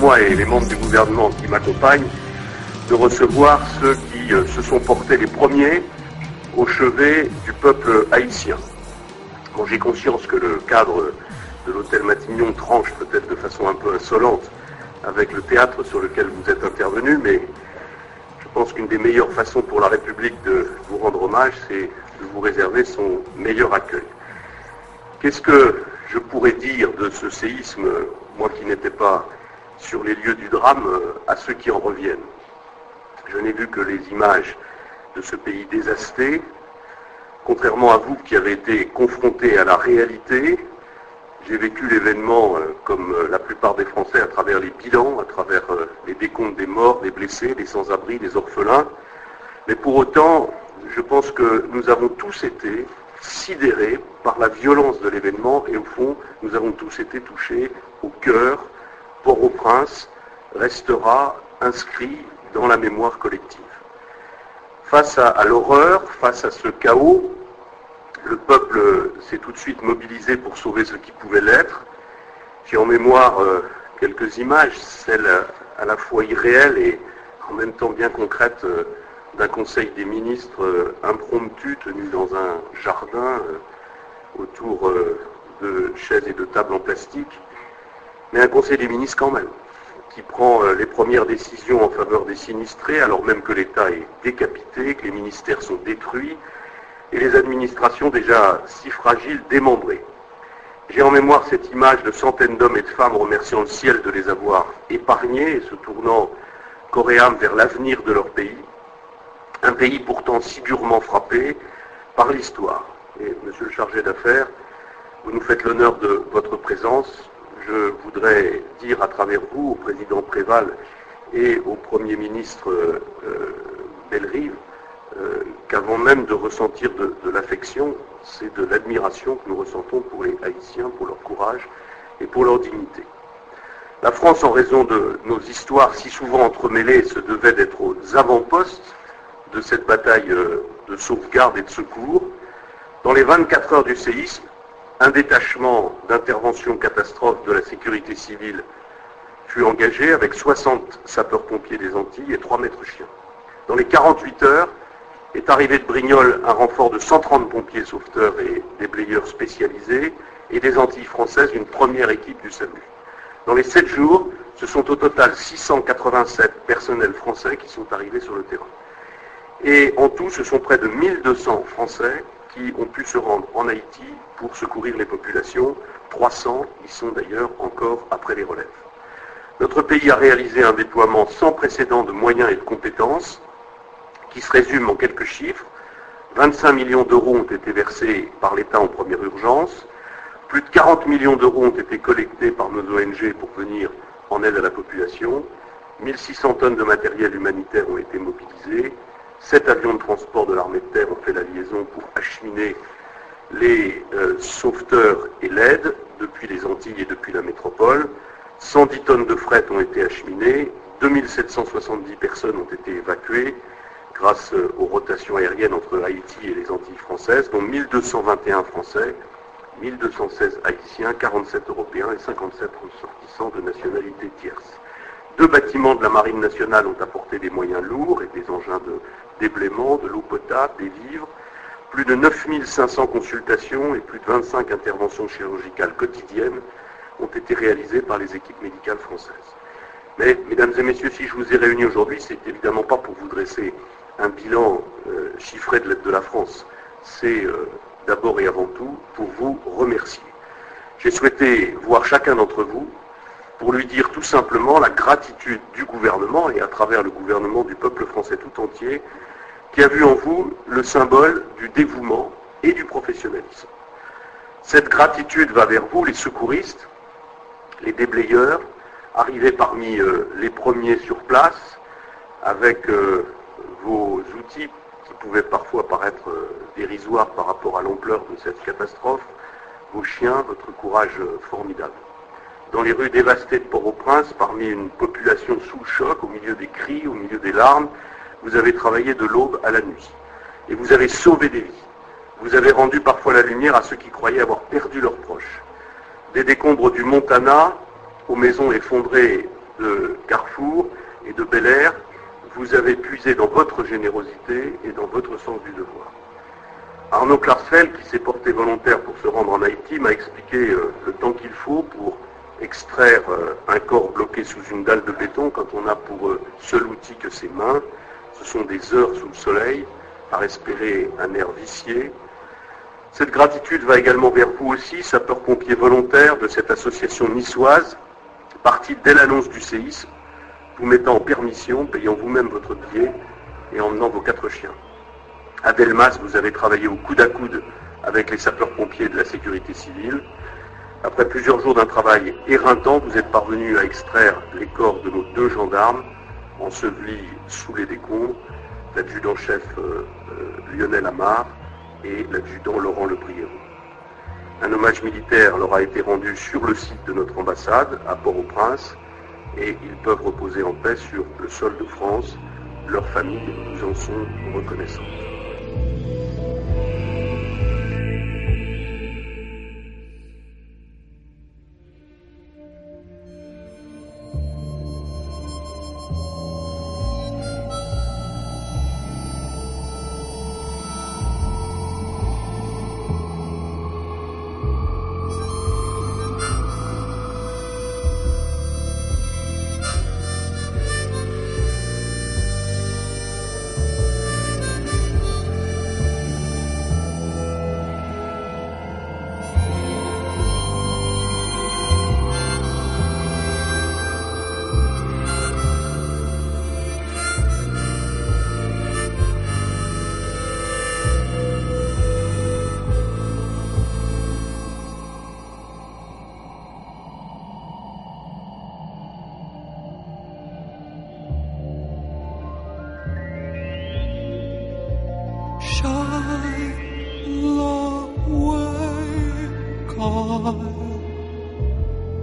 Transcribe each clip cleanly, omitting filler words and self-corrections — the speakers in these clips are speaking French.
moi et les membres du gouvernement qui m'accompagnent de recevoir ceux qui se sont portés les premiers au chevet du peuple haïtien. Bon, j'ai conscience que le cadre de l'hôtel Matignon tranche peut-être de façon un peu insolente avec le théâtre sur lequel vous êtes intervenu, mais je pense qu'une des meilleures façons pour la République de vous rendre hommage, c'est de vous réserver son meilleur accueil. Qu'est-ce que je pourrais dire de ce séisme, moi qui n'étais pas sur les lieux du drame, à ceux qui en reviennent? Je n'ai vu que les images de ce pays dévasté. Contrairement à vous qui avez été confrontés à la réalité, j'ai vécu l'événement comme la plupart des Français à travers les bilans, à travers les décomptes des morts, des blessés, des sans-abri, des orphelins. Mais pour autant, je pense que nous avons tous été sidérés par la violence de l'événement et au fond, nous avons tous été touchés au cœur. Port-au-Prince restera inscrit dans la mémoire collective. Face à l'horreur, face à ce chaos, le peuple s'est tout de suite mobilisé pour sauver ce qui pouvait l'être. J'ai en mémoire quelques images, celles à la fois irréelles et en même temps bien concrètes d'un conseil des ministres impromptu tenu dans un jardin autour de chaises et de tables en plastique, mais un conseil des ministres quand même, qui prend les premières décisions en faveur des sinistrés, alors même que l'État est décapité, que les ministères sont détruits, et les administrations déjà si fragiles, démembrées. J'ai en mémoire cette image de centaines d'hommes et de femmes remerciant le ciel de les avoir épargnés et se tournant corps et âme vers l'avenir de leur pays, un pays pourtant si durement frappé par l'histoire. Et monsieur le chargé d'affaires, vous nous faites l'honneur de votre présence. Je voudrais dire à travers vous, au président Préval et au Premier ministre Bellerive, qu'avant même de ressentir de l'affection, c'est de l'admiration que nous ressentons pour les Haïtiens, pour leur courage et pour leur dignité. La France, en raison de nos histoires si souvent entremêlées, se devait d'être aux avant-postes de cette bataille de sauvegarde et de secours. Dans les 24 heures du séisme, un détachement d'intervention catastrophe de la sécurité civile fut engagé avec 60 sapeurs-pompiers des Antilles et 3 maîtres chiens. Dans les 48 heures, est arrivé de Brignoles un renfort de 130 pompiers sauveteurs et déblayeurs spécialisés et des Antilles françaises une première équipe du SAMU. Dans les 7 jours, ce sont au total 687 personnels français qui sont arrivés sur le terrain. Et en tout, ce sont près de 1200 Français qui ont pu se rendre en Haïti pour secourir les populations. 300 y sont d'ailleurs encore après les relèves. Notre pays a réalisé un déploiement sans précédent de moyens et de compétences qui se résume en quelques chiffres. 25 millions d'euros ont été versés par l'État en première urgence. Plus de 40 millions d'euros ont été collectés par nos ONG pour venir en aide à la population. 1600 tonnes de matériel humanitaire ont été mobilisées. 7 avions de transport de l'armée de terre ont fait la liaison pour acheminer les sauveteurs et l'aide depuis les Antilles et depuis la métropole. 110 tonnes de fret ont été acheminées. 2770 personnes ont été évacuées grâce aux rotations aériennes entre Haïti et les Antilles françaises, dont 1221 Français, 1216 Haïtiens, 47 Européens et 57 ressortissants de nationalités tierces. 2 bâtiments de la Marine nationale ont apporté des moyens lourds et des engins de déblaiement, de l'eau potable, des vivres. Plus de 9500 consultations et plus de 25 interventions chirurgicales quotidiennes ont été réalisées par les équipes médicales françaises. Mais, mesdames et messieurs, si je vous ai réunis aujourd'hui, c'est évidemment pas pour vous dresser un bilan chiffré de l'aide de la France. C'est d'abord et avant tout pour vous remercier. J'ai souhaité voir chacun d'entre vous pour lui dire tout simplement la gratitude du gouvernement et à travers le gouvernement du peuple français tout entier qui a vu en vous le symbole du dévouement et du professionnalisme. Cette gratitude va vers vous, les secouristes, les déblayeurs, arrivés parmi les premiers sur place, avec vos outils qui pouvaient parfois paraître dérisoires par rapport à l'ampleur de cette catastrophe, vos chiens, votre courage formidable. Dans les rues dévastées de Port-au-Prince, parmi une population sous le choc, au milieu des cris, au milieu des larmes, vous avez travaillé de l'aube à la nuit. Et vous avez sauvé des vies. Vous avez rendu parfois la lumière à ceux qui croyaient avoir perdu leurs proches. Des décombres du Montana aux maisons effondrées de Carrefour et de Bel Air, vous avez puisé dans votre générosité et dans votre sens du devoir. Arnaud Klarsfeld, qui s'est porté volontaire pour se rendre en Haïti, m'a expliqué le temps qu'il faut pour extraire un corps bloqué sous une dalle de béton quand on a pour seul outil que ses mains. Ce sont des heures sous le soleil, à respirer un air vicié. Cette gratitude va également vers vous aussi, sapeurs-pompiers volontaires de cette association niçoise, partie dès l'annonce du séisme, vous mettant en permission, payant vous-même votre billet et emmenant vos 4 chiens. À Delmas, vous avez travaillé au coude à coude avec les sapeurs-pompiers de la sécurité civile. Après plusieurs jours d'un travail éreintant, vous êtes parvenu à extraire les corps de nos 2 gendarmes, ensevelis sous les décombres, l'adjudant-chef Lionel Amar et l'adjudant Laurent Lebriero. Un hommage militaire leur a été rendu sur le site de notre ambassade, à Port-au-Prince, et ils peuvent reposer en paix sur le sol de France. Leurs familles nous en sont reconnaissantes.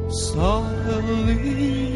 Suddenly